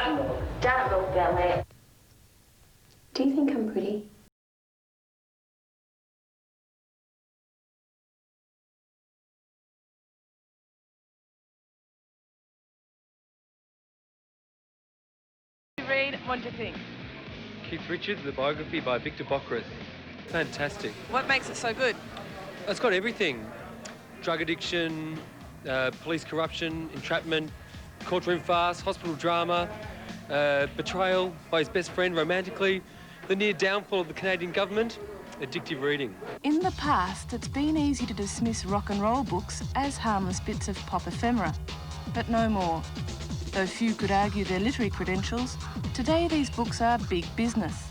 Don't look, Bella. Do you think I'm pretty? Read, what do you think? Keith Richards, the biography by Victor Bockris. Fantastic. What makes it so good? It's got everything. Drug addiction, police corruption, entrapment, courtroom farce, hospital drama, betrayal by his best friend romantically, the near downfall of the Canadian government, addictive reading. In the past, it's been easy to dismiss rock and roll books as harmless bits of pop ephemera, but no more. Though few could argue their literary credentials, today these books are big business.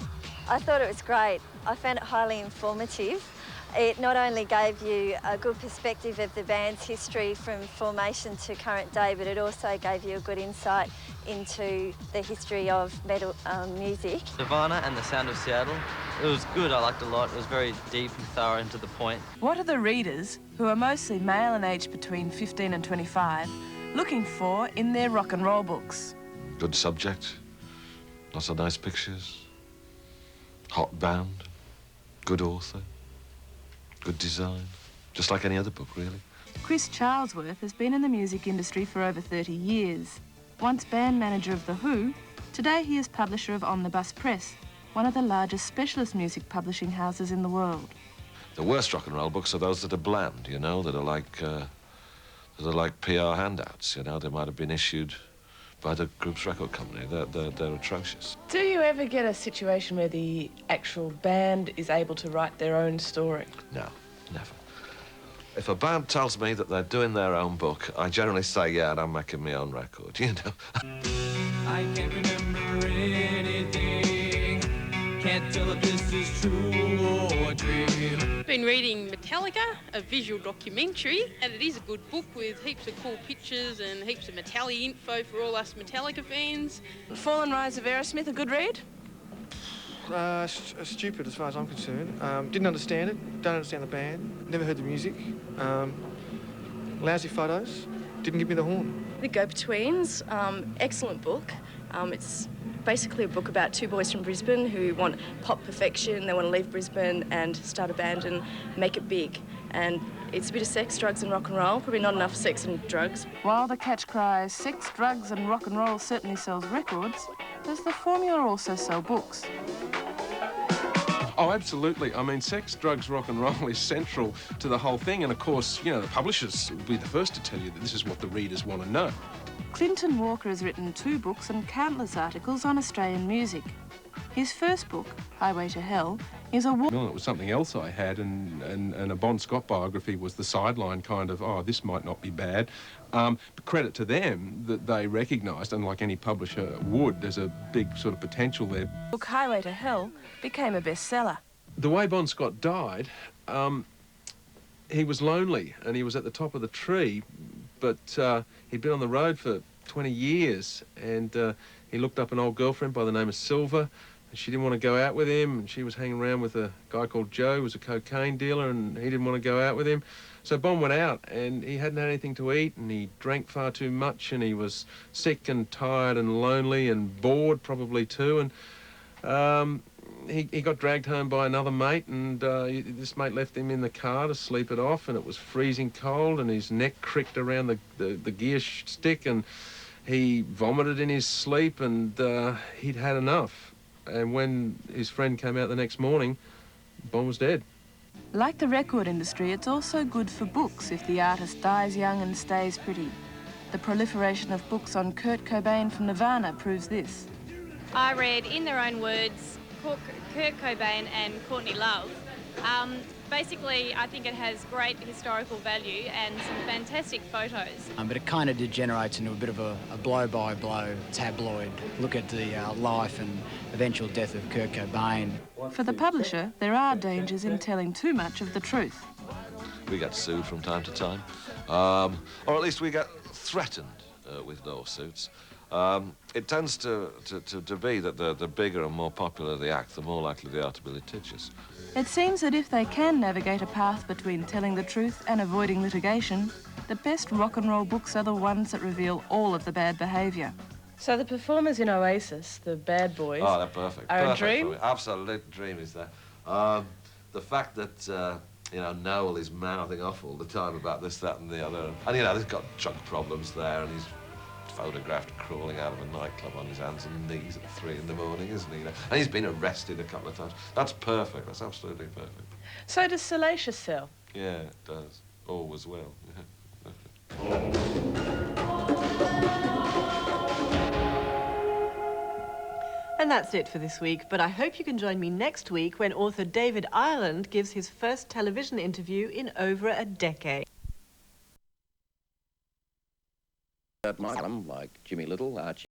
I thought it was great. I found it highly informative. It not only gave you a good perspective of the band's history from formation to current day, but it also gave you a good insight into the history of metal music. Nirvana and the Sound of Seattle. It was good, I liked it a lot. It was very deep and thorough and to the point. What are the readers, who are mostly male and aged between 15 and 25, looking for in their rock and roll books? Good subject, lots of nice pictures, hot band, good author, good design, just like any other book, really. Chris Charlesworth has been in the music industry for over 30 years. Once band manager of The Who, today he is publisher of Ominbus Press, one of the largest specialist music publishing houses in the world. The worst rock and roll books are those that are bland, you know, that are like PR handouts, you know. They might have been issued by the group's record company. They're atrocious. Do you ever get a situation where the actual band is able to write their own story? No, never. If a band tells me that they're doing their own book, I generally say, yeah, and I'm making my own record, you know. I can't remember anything, can't tell if this is true or a dream. I've been reading Metallica, a visual documentary, and it is a good book with heaps of cool pictures and heaps of Metallica info for all us Metallica fans. Fall and Rise of Aerosmith, a good read? Stupid as far as I'm concerned. Didn't understand it, don't understand the band, never heard the music. Lousy photos, didn't give me the horn. The Go-Betweens, excellent book. It's basically a book about two boys from Brisbane who want pop perfection. They want to leave Brisbane and start a band and make it big. And it's a bit of sex, drugs and rock and roll, probably not enough sex and drugs. While the catch cry is sex, drugs and rock and roll certainly sells records, does the formula also sell books? Oh, absolutely. I mean, sex, drugs, rock and roll is central to the whole thing. And, of course, you know, the publishers will be the first to tell you that this is what the readers want to know. Clinton Walker has written 2 books and countless articles on Australian music. His first book, Highway to Hell, is a... Well, it was something else I had, and a Bon Scott biography was the sideline kind of, oh, this might not be bad. But credit to them that they recognised, and like any publisher would, there's a big sort of potential there. The book Highway to Hell became a bestseller. The way Bon Scott died, he was lonely and he was at the top of the tree, but he'd been on the road for 20 years and he looked up an old girlfriend by the name of Silver. And she didn't want to go out with him, and she was hanging around with a guy called Joe, who was a cocaine dealer, and he didn't want to go out with him. So Bon went out, and he hadn't had anything to eat, and he drank far too much, and he was sick and tired and lonely and bored probably too, and he got dragged home by another mate, and this mate left him in the car to sleep it off, and it was freezing cold, and his neck cricked around the gear stick, and he vomited in his sleep, and he'd had enough. And when his friend came out the next morning, Bon was dead. Like the record industry, it's also good for books if the artist dies young and stays pretty. The proliferation of books on Kurt Cobain from Nirvana proves this. I read, in their own words, Kurt Cobain and Courtney Love. Basically, I think it has great historical value and some fantastic photos. But it kind of degenerates into a bit of a blow-by-blow tabloid look at the life and eventual death of Kurt Cobain. For the publisher, there are dangers in telling too much of the truth. We get sued from time to time, or at least we get threatened with lawsuits. It tends to be that the bigger and more popular the act, the more likely they are to be litigious. It seems that if they can navigate a path between telling the truth and avoiding litigation, the best rock and roll books are the ones that reveal all of the bad behaviour. So the performers in Oasis, the bad boys, Oh, they're perfect. are Perfect a dream? for me. Absolute dream is that. The fact that, you know, Noel is mouthing off all the time about this, that and the other. And, you know, he's got drug problems there and he's photographed crawling out of a nightclub on his hands and knees at 3 in the morning, isn't he? And he's been arrested a couple of times. That's perfect. That's absolutely perfect. So does Salacious sell? Yeah, it does. Always will. And that's it for this week, but I hope you can join me next week when author David Ireland gives his first television interview in over a decade. Like Jimmy Little, Archie